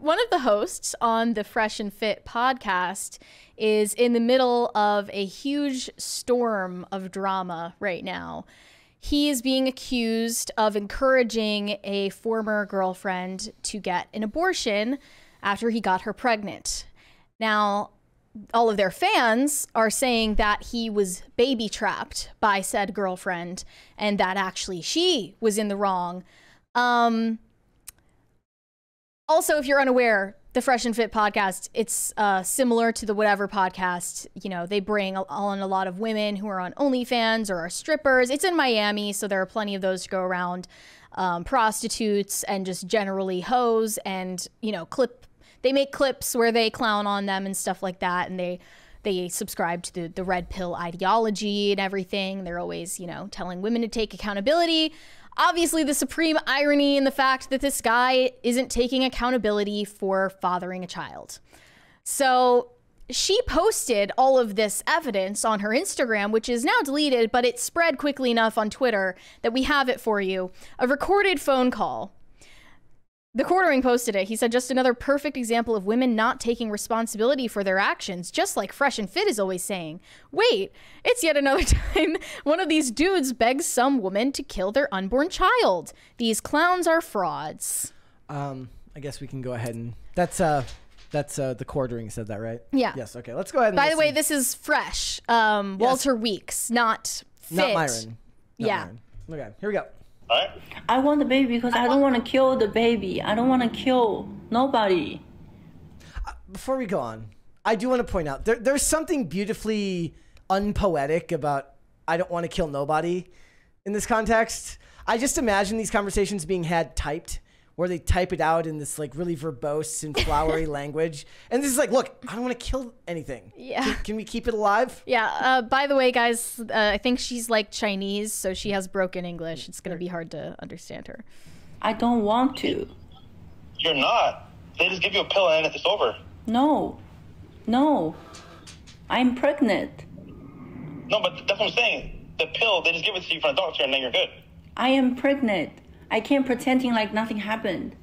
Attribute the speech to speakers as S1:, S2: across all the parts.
S1: one of the hosts on the Fresh and Fit podcast is in the middle of a huge storm of drama right now. He is being accused of encouraging a former girlfriend to get an abortion after he got her pregnant. Now, all of their fans are saying that he was baby trapped by said girlfriend and that actually she was in the wrong. Also, if you're unaware, the Fresh and Fit podcast, it's similar to the Whatever podcast. You know, they bring on a lot of women who are on OnlyFans or are strippers. It's in Miami, so there are plenty of those to go around. Prostitutes and just generally hoes, and, you know, they make clips where they clown on them and stuff like that, and they subscribe to the red pill ideology and everything. They're always, you know, telling women to take accountability. Obviously, the supreme irony in the fact that this guy isn't taking accountability for fathering a child. So she posted all of this evidence on her Instagram, which is now deleted, but it spread quickly enough on Twitter that we have it for you. A recorded phone call. The Quartering posted it. He said, just another perfect example of women not taking responsibility for their actions, just like Fresh and Fit is always saying. Wait, it's yet another time one of these dudes begs some woman to kill their unborn child. These clowns are frauds.
S2: I guess we can go ahead and... That's the Quartering said that, right?
S1: Yeah.
S2: Yes, okay. Let's go ahead and
S1: By the way, this is Fresh. Walter Weeks, not Fit.
S2: Not Myron.
S1: Myron.
S2: Okay, here we go.
S3: All right.
S4: I want the baby because I don't want to kill the baby. I don't want to kill nobody.
S2: Before we go on, I do want to point out there's something beautifully unpoetic about I don't want to kill nobody in this context. I just imagine these conversations being had typed, where they type it out in this like really verbose and flowery language. And this is like, look, I don't want to kill anything.
S1: Yeah.
S2: Can we keep it alive?
S1: Yeah. By the way, guys, I think she's like Chinese, so she has broken English. It's going to be hard to understand her.
S4: I don't want to.
S3: You're not. They just give you a pill and it's over.
S4: No. I'm pregnant.
S3: No, but that's what I'm saying. The pill, they just give it to you from a doctor and then you're good.
S4: I am pregnant. I can't pretending like nothing happened.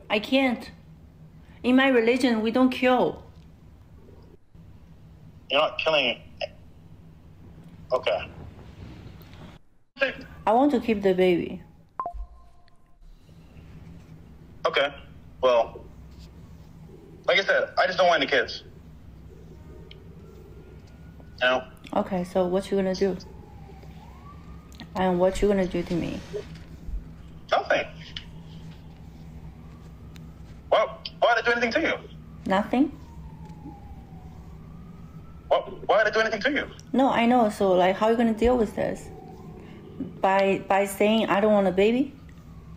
S4: I can't. In my religion, we don't kill.
S3: You're not killing. Okay.
S4: I want to keep the baby.
S3: Okay. Well, like I said, I just don't want any kids. You know?
S4: Okay, so what you gonna do? And what you gonna do to me?
S3: Nothing. Well, why did I do anything to you?
S4: Nothing?
S3: Why did I do anything to you?
S4: No, I know. So, like, how are you gonna deal with this? By saying I don't want a baby?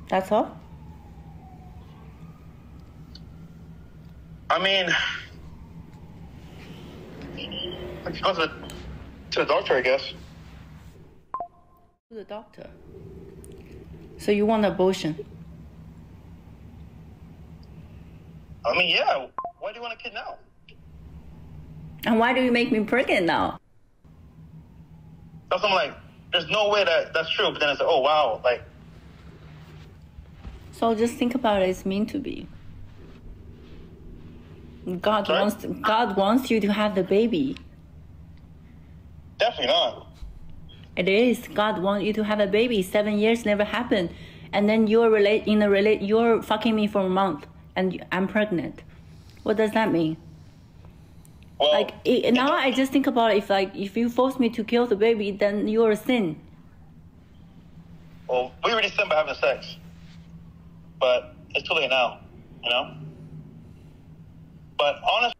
S4: That's all?
S3: I mean, I could go to the doctor, I guess.
S4: To the doctor. So you want abortion?
S3: I mean, yeah. Why do you want a kid now?
S4: And why do you make me pregnant now?
S3: That's what I'm like, there's no way that's true. But then it's like, oh, wow. Like,
S4: So just think about it. It's meant to be. God
S3: Sorry?
S4: wants you to have the baby.
S3: definitely not.
S4: It is. God wants you to have a baby. 7 years never happened, and then you're fucking me for a month, and I'm pregnant. What does that mean?
S3: Well,
S4: Now I just think about it, if you force me to kill the baby, then you're a sin.
S3: well, we already sinned by having sex. But it's too late now, you know? But honestly,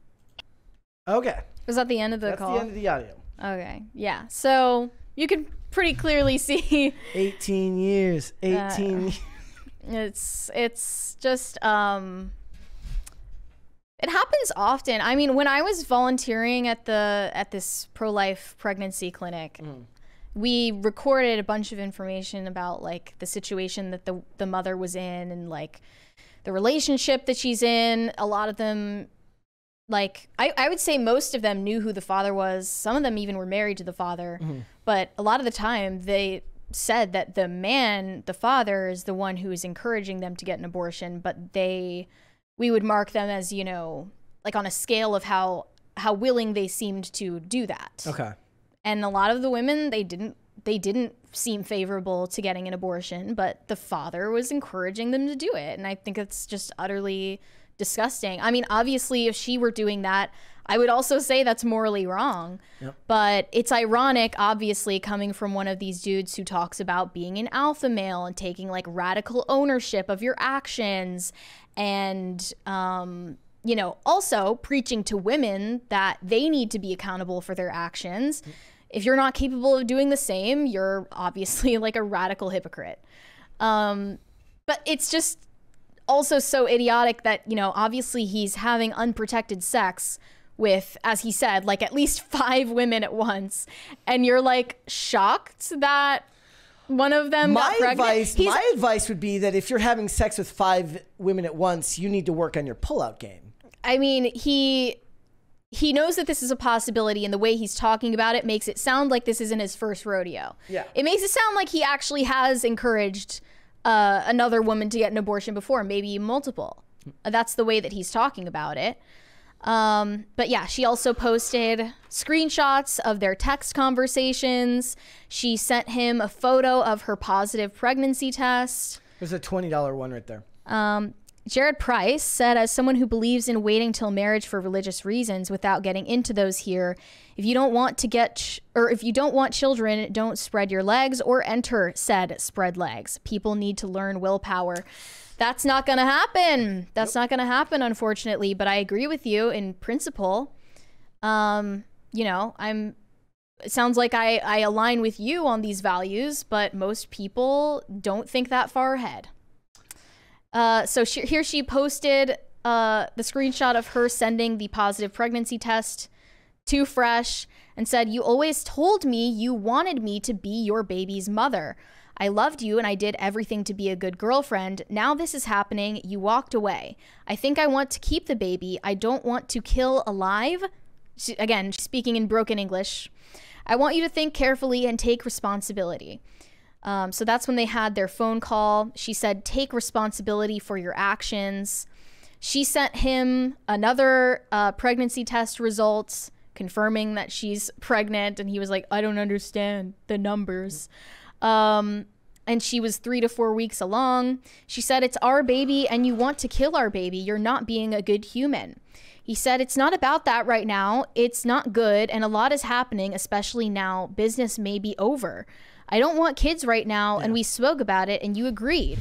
S2: Okay.
S1: Was that the end of the
S2: That's
S1: call?
S2: the end of the audio.
S1: Okay. Yeah. So you can pretty clearly see
S2: 18 years. 18
S1: it's just it happens often. I mean, when I was volunteering at this pro-life pregnancy clinic, we recorded a bunch of information about like the situation that the mother was in and like the relationship that she's in. A lot of them, like I would say most of them knew who the father was. Some of them even were married to the father, but a lot of the time they said that the father is the one who is encouraging them to get an abortion, but they we would mark them as, like on a scale of how willing they seemed to do that.
S2: Okay.
S1: And a lot of the women, they didn't seem favorable to getting an abortion, but the father was encouraging them to do it. And I think it's just utterly disgusting. I mean, obviously, if she were doing that, I would also say that's morally wrong.
S2: Yep.
S1: But it's ironic, obviously, coming from one of these dudes who talks about being an alpha male and taking like radical ownership of your actions and, also preaching to women that they need to be accountable for their actions. If you're not capable of doing the same, you're obviously like a radical hypocrite. But it's just also so idiotic that, obviously he's having unprotected sex with, as he said, like at least 5 women at once. And you're like shocked that one of them got pregnant.
S2: My advice would be that if you're having sex with 5 women at once, you need to work on your pullout game.
S1: I mean, he knows that this is a possibility, and the way he's talking about it makes it sound like this isn't his first rodeo.
S2: Yeah.
S1: It makes it sound like he actually has encouraged another woman to get an abortion before, maybe multiple. That's the way that he's talking about it. But yeah, she also posted screenshots of their text conversations. She sent him a photo of her positive pregnancy test.
S2: There's a $20 one right there.
S1: Jared Price said, as someone who believes in waiting till marriage for religious reasons without getting into those here, if you don't want children, don't spread your legs or enter said spread legs. People need to learn willpower. That's not going to happen. That's not going to happen, unfortunately. But I agree with you in principle. It sounds like I align with you on these values, but most people don't think that far ahead. Here she posted the screenshot of her sending the positive pregnancy test to Fresh and said, "You always told me you wanted me to be your baby's mother. I loved you and I did everything to be a good girlfriend. Now this is happening. You walked away. I think I want to keep the baby. I don't want to kill alive." Again, speaking in broken English. "I want you to think carefully and take responsibility." So that's when they had their phone call. She said, "Take responsibility for your actions." She sent him another pregnancy test results confirming that she's pregnant. And he was like, "I don't understand the numbers." And she was 3 to 4 weeks along. She said, "It's our baby and you want to kill our baby. You're not being a good human." He said, "It's not about that right now. It's not good. And a lot is happening, especially now. Business may be over. I don't want kids right now." Yeah. And we spoke about it and you agreed.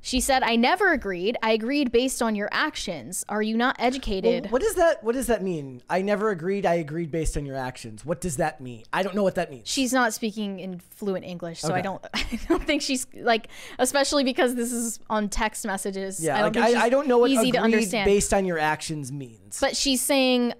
S1: She said, "I never agreed. I agreed based on your actions. Are you not educated?"
S2: Well, what does that mean? I never agreed. I agreed based on your actions. What does that mean? I don't know what that means.
S1: She's not speaking in fluent English, so
S2: okay.
S1: I don't think she's like, especially because this is on text messages.
S2: Yeah, I don't know what
S1: easy
S2: agreed
S1: to understand
S2: based on your actions means.
S1: But she's saying,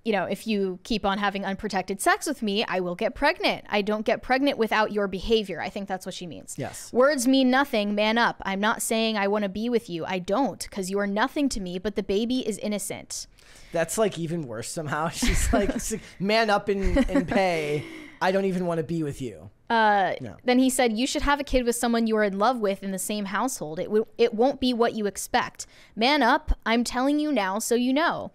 S1: if you keep on having unprotected sex with me, I will get pregnant. I don't get pregnant without your behavior. I think that's what she means.
S2: Yes.
S1: "Words mean nothing. Man up. I'm not saying I want to be with you. I don't, because you are nothing to me, but the baby is innocent."
S2: That's like even worse somehow. She's like, "Man up and pay. I don't even want to be with you." No.
S1: Then he said, "You should have a kid with someone you are in love with in the same household. It won't be what you expect. Man up. I'm telling you now so you know."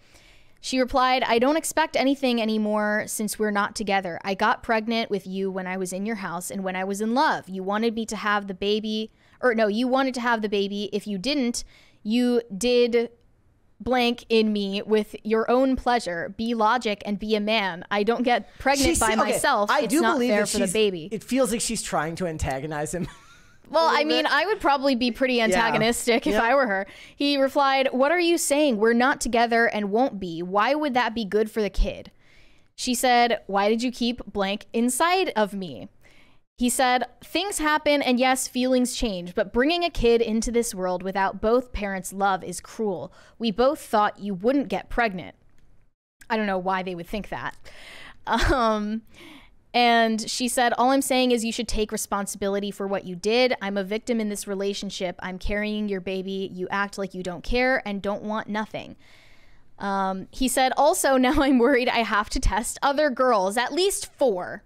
S1: She replied, "I don't expect anything anymore since we're not together. I got pregnant with you when I was in your house and when I was in love. You wanted me to have the baby, you wanted to have the baby. If you didn't, you did blank in me with your own pleasure. Be logic and be a man. I don't get pregnant by myself. It's not fair for the baby."
S2: It feels like she's trying to antagonize him.
S1: Well, I mean, I would probably be pretty antagonistic if I were her. He replied, "What are you saying? We're not together and won't be. Why would that be good for the kid?" She said, "Why did you keep blank inside of me?" He said, "Things happen and yes, feelings change, but bringing a kid into this world without both parents' love is cruel. We both thought you wouldn't get pregnant." I don't know why they would think that. And she said, "All I'm saying is you should take responsibility for what you did. I'm a victim in this relationship. I'm carrying your baby. You act like you don't care and don't want nothing." He said, "Also, now I'm worried I have to test other girls, at least 4.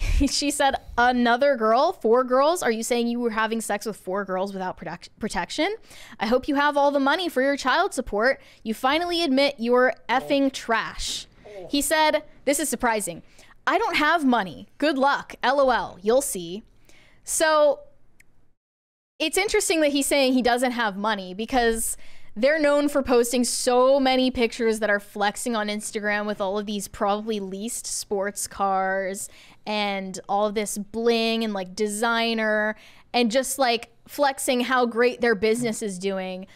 S1: She said, another girl, 4 girls? Are you saying you were having sex with 4 girls without protection? I hope you have all the money for your child support. You finally admit you're effing trash. He said, this is surprising. I don't have money. Good luck. LOL. You'll see. So it's interesting that he's saying he doesn't have money because they're known for posting so many pictures that are flexing on Instagram with all of these probably leased sports cars and all of this bling and like designer and just like flexing how great their business is doing.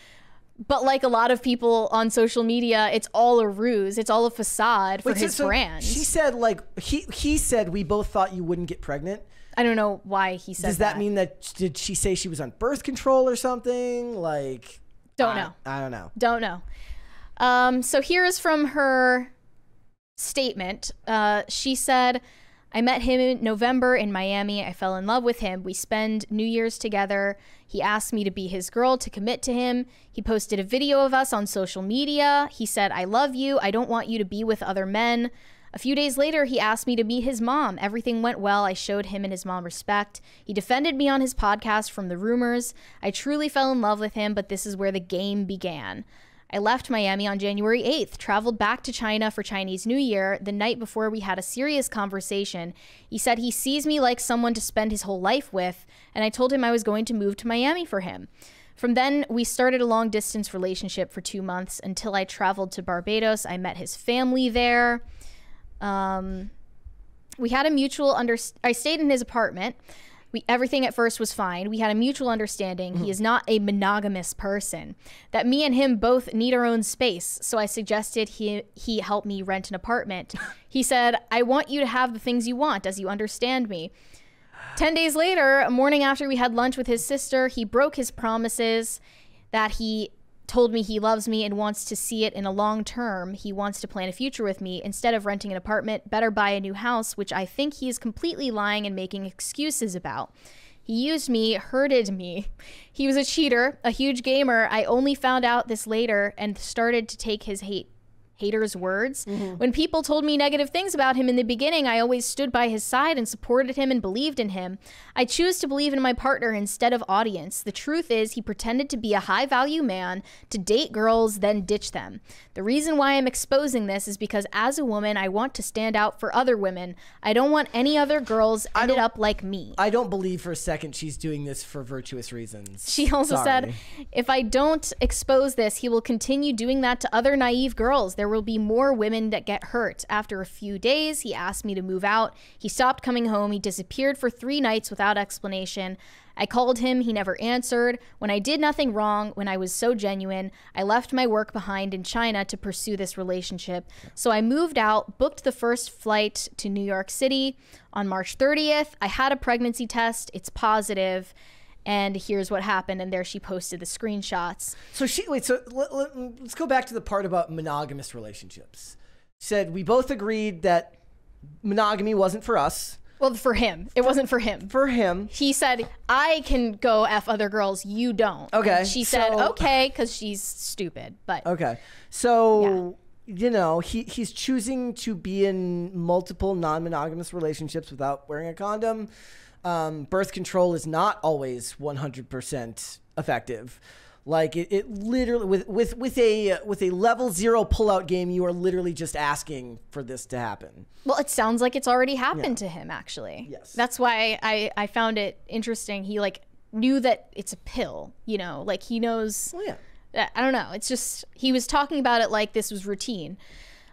S1: But like a lot of people on social media, it's all a ruse. It's all a facade for his brand.
S2: She said like, he said, we both thought you wouldn't get pregnant.
S1: I don't know why he said that.
S2: Does that mean that, did she say she was on birth control or something? Like...
S1: Don't know.
S2: I don't know.
S1: Don't know. So here's from her statement. She said, I met him in November in Miami. I fell in love with him. We spend New Year's together. He asked me to be his girl, to commit to him. He posted a video of us on social media. He said, I love you. I don't want you to be with other men. A few days later, he asked me to meet his mom. Everything went well. I showed him and his mom respect. He defended me on his podcast from the rumors. I truly fell in love with him, but this is where the game began. I left Miami on January 8th, traveled back to China for Chinese New Year. The night before, we had a serious conversation. He said he sees me like someone to spend his whole life with, and I told him I was going to move to Miami for him. From then, we started a long-distance relationship for 2 months until I traveled to Barbados. I met his family there. We had a mutual I stayed in his apartment. Everything at first was fine. We had a mutual understanding. He is not a monogamous person. That me and him both need our own space. So I suggested he help me rent an apartment. He said, I want you to have the things you want. Does you understand me? 10 days later, a morning after we had lunch with his sister, he broke his promises that he told me he loves me and wants to see it in a long term. He wants to plan a future with me. Instead of renting an apartment, better buy a new house, which I think he is completely lying and making excuses about. He used me, hurted me. He was a cheater, a huge gamer. I only found out this later and started to take his haters' words. When people told me negative things about him in the beginning, I always stood by his side and supported him and believed in him. I choose to believe in my partner instead of audience. The truth is, he pretended to be a high-value man, to date girls, then ditch them. The reason why I'm exposing this is because as a woman, I want to stand out for other women. I don't want any other girls ended up like me.
S2: I don't believe for a second she's doing this for virtuous reasons.
S1: She also said, if I don't expose this, he will continue doing that to other naive girls. There will be more women that get hurt. After a few days, he asked me to move out. He stopped coming home. He disappeared for 3 nights without explanation. I called him. He never answered. When I did nothing wrong, when I was so genuine, I left my work behind in China to pursue this relationship. So I moved out, booked the first flight to New York City on March 30th. I had a pregnancy test. It's positive. And here's what happened. And there she posted the screenshots.
S2: So let's go back to the part about monogamous relationships. She said, we both agreed that monogamy wasn't for us.
S1: Well, for him. It wasn't for him.
S2: For him.
S1: He said, I can go F other girls. You don't.
S2: Okay.
S1: And she said, okay, because she's stupid. But
S2: okay. So, you know, he's choosing to be in multiple non-monogamous relationships without wearing a condom. Birth control is not always 100% effective. Like it literally with a level 0 pullout game, you are literally just asking for this to happen.
S1: Well, it sounds like it's already happened to him, actually.
S2: Yes.
S1: That's why I found it interesting. He like knew that it's a pill, you know, like he knows.
S2: Oh, yeah.
S1: I don't know. It's just, he was talking about it like this was routine.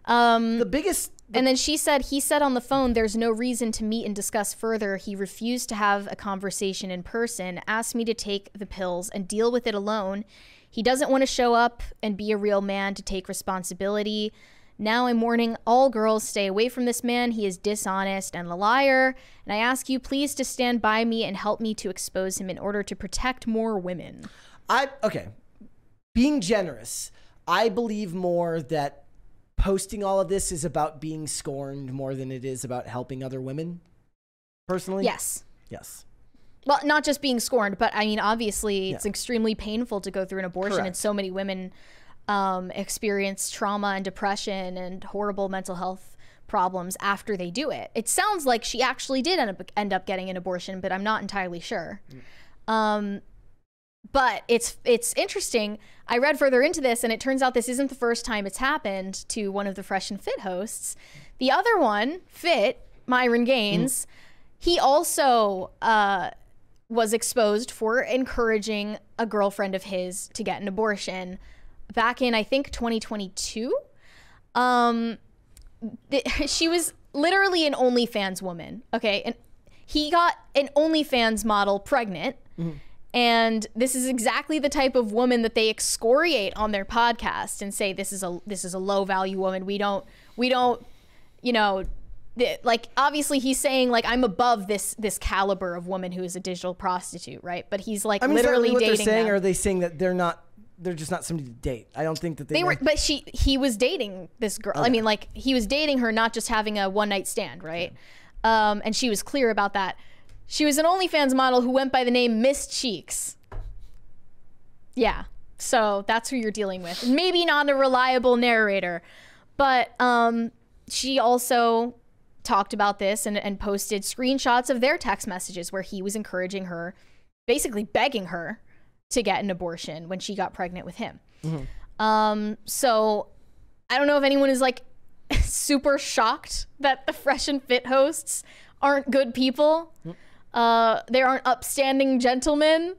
S1: And then he said on the phone, there's no reason to meet and discuss further. He refused to have a conversation in person, asked me to take the pills and deal with it alone. He doesn't want to show up and be a real man to take responsibility. Now I'm warning all girls, stay away from this man. He is dishonest and a liar. And I ask you please to stand by me and help me to expose him in order to protect more women.
S2: Okay. Being generous, I believe more that posting all of this is about being scorned more than it is about helping other women, personally.
S1: Yes.
S2: Well,
S1: not just being scorned, but I mean, obviously it's extremely painful to go through an abortion.
S2: Correct.
S1: And so many women experience trauma and depression and horrible mental health problems after they do it. It sounds like she actually did end up getting an abortion, but I'm not entirely sure. But it's interesting. I read further into this, and it turns out this isn't the first time it's happened to one of the Fresh and Fit hosts. The other one, Fit, Myron Gaines, he also was exposed for encouraging a girlfriend of his to get an abortion back in, I think, 2022. She was literally an OnlyFans woman, okay? And he got an OnlyFans model pregnant. And this is exactly the type of woman that they excoriate on their podcast and say, this is a low value woman. We don't, you know, like, obviously he's saying, like, I'm above this caliber of woman who is a digital prostitute, right? But he's like, literally
S2: what
S1: dating
S2: they're saying,
S1: them.
S2: or are they saying that they're just not somebody to date? I don't think that they were,
S1: but he was dating this girl. Okay. I mean, like, he was dating her, not just having a one night stand, right? Yeah. And she was clear about that. She was an OnlyFans model who went by the name Miss Cheeks. Yeah, so that's who you're dealing with. Maybe not a reliable narrator, but she also talked about this and posted screenshots of their text messages where he was encouraging her, basically begging her to get an abortion when she got pregnant with him. So I don't know if anyone is like super shocked that the Fresh and Fit hosts aren't good people. They aren't upstanding gentlemen.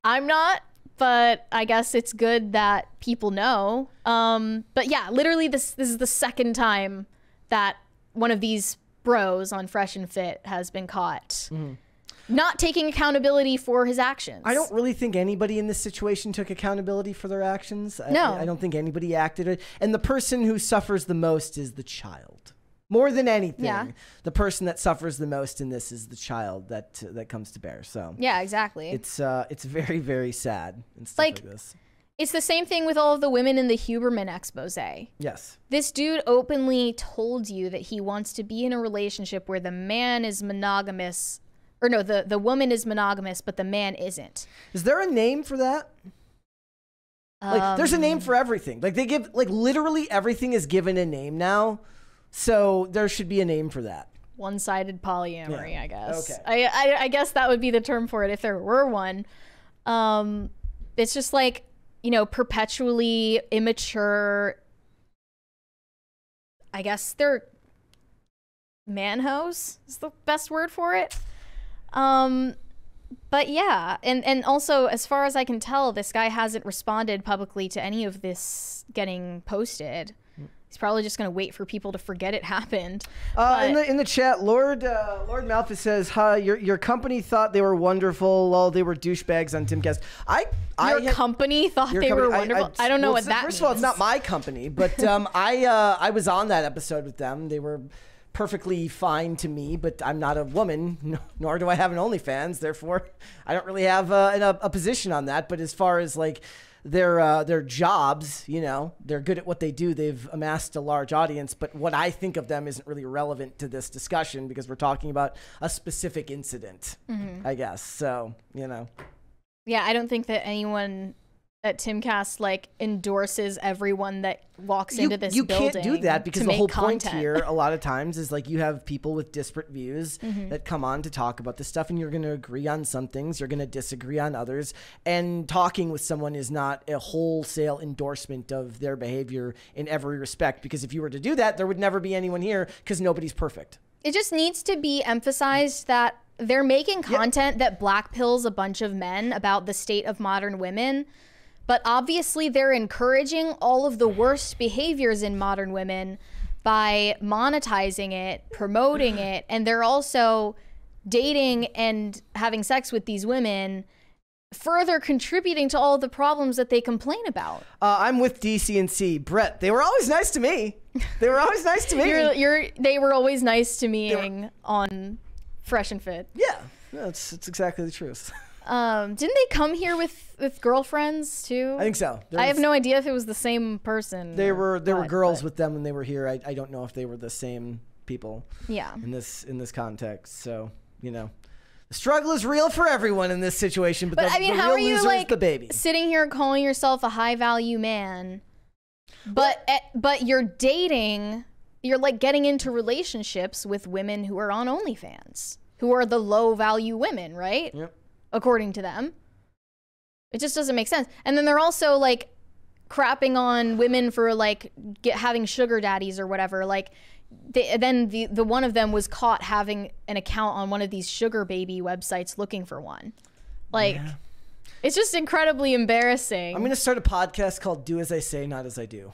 S1: I'm not, but I guess it's good that people know. But yeah, literally this is the second time that one of these bros on Fresh and Fit has been caught not taking accountability for his actions.
S2: I don't really think anybody in this situation took accountability for their actions.
S1: No.
S2: I don't think anybody acted it. And the person who suffers the most is the child. More than anything, the person that suffers the most in this is the child that comes to bear. So
S1: yeah, exactly.
S2: It's very, very sad and stuff like this.
S1: It's the same thing with all of the women in the Huberman expose.
S2: Yes.
S1: This dude openly told you that he wants to be in a relationship where the man is monogamous, or no, the woman is monogamous, but the man isn't.
S2: Is there a name for that? Like, there's a name for everything. Like, they give, like, literally everything is given a name now. So there should be a name for that.
S1: One-sided polyamory, I guess.
S2: Okay.
S1: I guess that would be the term for it if there were one. It's just like, you know, perpetually immature. I guess they're manhoes is the best word for it. But yeah, and also, as far as I can tell, this guy hasn't responded publicly to any of this getting posted. He's probably just going to wait for people to forget it happened.
S2: In the chat, Lord Malphus says, "Hi, your company thought they were wonderful. Well, they were douchebags on Timcast."
S1: Your company thought they were wonderful. I don't know what that means.
S2: First of all, it's not my company, but I was on that episode with them. They were perfectly fine to me, but I'm not a woman, nor do I have an OnlyFans. Therefore, I don't really have a position on that. But as far as like their jobs, you know, they're good at what they do. They've amassed a large audience, but what I think of them isn't really relevant to this discussion because we're talking about a specific incident, I guess. So, you know.
S1: Yeah, I don't think that anyone at Timcast like endorses everyone that walks into this building. You can't do that because the whole point here a lot of times is like you have people with disparate views that come on to talk about this stuff, and you're going to agree on some things, you're going to disagree on others, and talking with someone is not a wholesale endorsement of their behavior in every respect, because if you were to do that, there would never be anyone here because nobody's perfect. It just needs to be emphasized that they're making content that black pills a bunch of men about the state of modern women. But obviously they're encouraging all of the worst behaviors in modern women by monetizing it, promoting it, and they're also dating and having sex with these women, further contributing to all of the problems that they complain about.
S2: I'm with DC&C. Brett, they were always nice to me. They were always nice to me.
S1: They were always nice to me on Fresh and Fit.
S2: Yeah, it's exactly the truth.
S1: Didn't they come here with girlfriends too?
S2: I think so.
S1: I have no idea if it was the same person.
S2: There were girls with them when they were here. I don't know if they were the same people.
S1: Yeah.
S2: In this context, so you know, the struggle is real for everyone in this situation. But
S1: I mean,
S2: the
S1: how
S2: real
S1: are you
S2: loser
S1: like
S2: is the baby
S1: sitting here calling yourself a high value man, but you're dating you're like getting into relationships with women who are on OnlyFans, who are the low value women, right?
S2: Yep.
S1: According to them. It just doesn't make sense. And then they're also like crapping on women for like having sugar daddies or whatever. Like the one of them was caught having an account on one of these sugar baby websites looking for one. Like, it's just incredibly embarrassing.
S2: I'm going to start a podcast called Do As I Say, Not As I Do.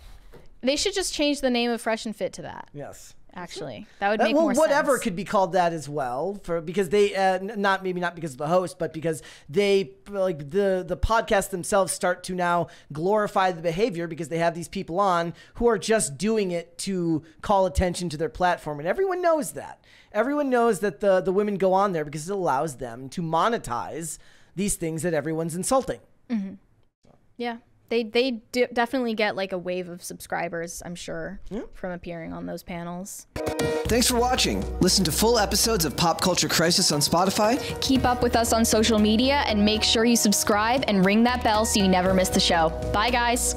S1: They should just change the name of Fresh and Fit to that.
S2: Yes.
S1: Actually, that would make more sense.
S2: Whatever could be called that as well, because they not because of the host, but because they like the podcast themselves start to now glorify the behavior because they have these people on who are just doing it to call attention to their platform, and everyone knows that. Everyone knows that the women go on there because it allows them to monetize these things that everyone's insulting.
S1: Mm-hmm. Yeah. They definitely get like a wave of subscribers, I'm sure, from appearing on those panels.
S5: Thanks for watching. Listen to full episodes of Pop Culture Crisis on Spotify.
S1: Keep up with us on social media and make sure you subscribe and ring that bell so you never miss the show. Bye, guys.